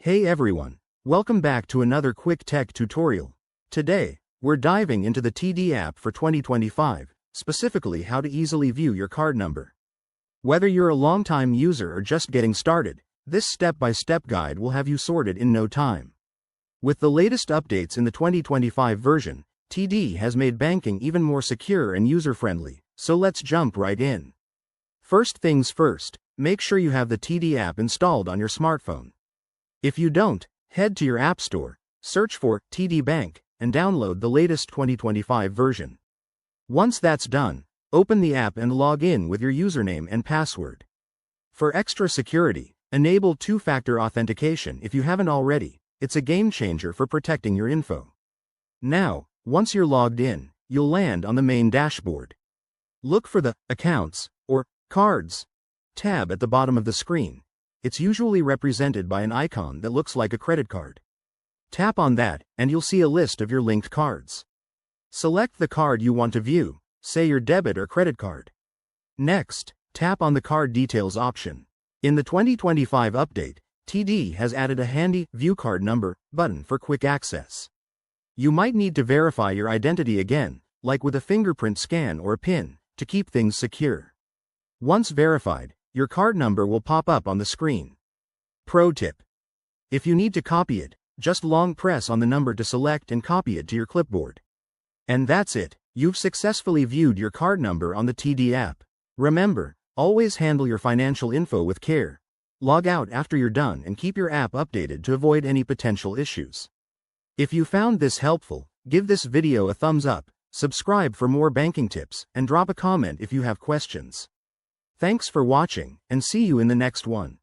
Hey everyone, welcome back to another quick tech tutorial. Today, we're diving into the TD app for 2025, specifically how to easily view your card number. Whether you're a long-time user or just getting started, this step-by-step guide will have you sorted in no time. With the latest updates in the 2025 version, TD has made banking even more secure and user-friendly, so let's jump right in. First things first, make sure you have the TD app installed on your smartphone. If you don't, head to your App Store, search for TD Bank, and download the latest 2025 version. Once that's done, open the app and log in with your username and password. For extra security, enable two-factor authentication if you haven't already. It's a game changer for protecting your info. Now, once you're logged in, you'll land on the main dashboard. Look for the Accounts or Cards tab at the bottom of the screen. It's usually represented by an icon that looks like a credit card. Tap on that, and you'll see a list of your linked cards. Select the card you want to view, say your debit or credit card. Next, tap on the card details option. In the 2025 update, TD has added a handy View Card Number button for quick access. You might need to verify your identity again, like with a fingerprint scan or a PIN, to keep things secure. Once verified, your card number will pop up on the screen. Pro tip: if you need to copy it, just long press on the number to select and copy it to your clipboard. And that's it, you've successfully viewed your card number on the TD app. Remember, always handle your financial info with care. Log out after you're done and keep your app updated to avoid any potential issues. If you found this helpful, give this video a thumbs up, subscribe for more banking tips, and drop a comment if you have questions. Thanks for watching, and see you in the next one.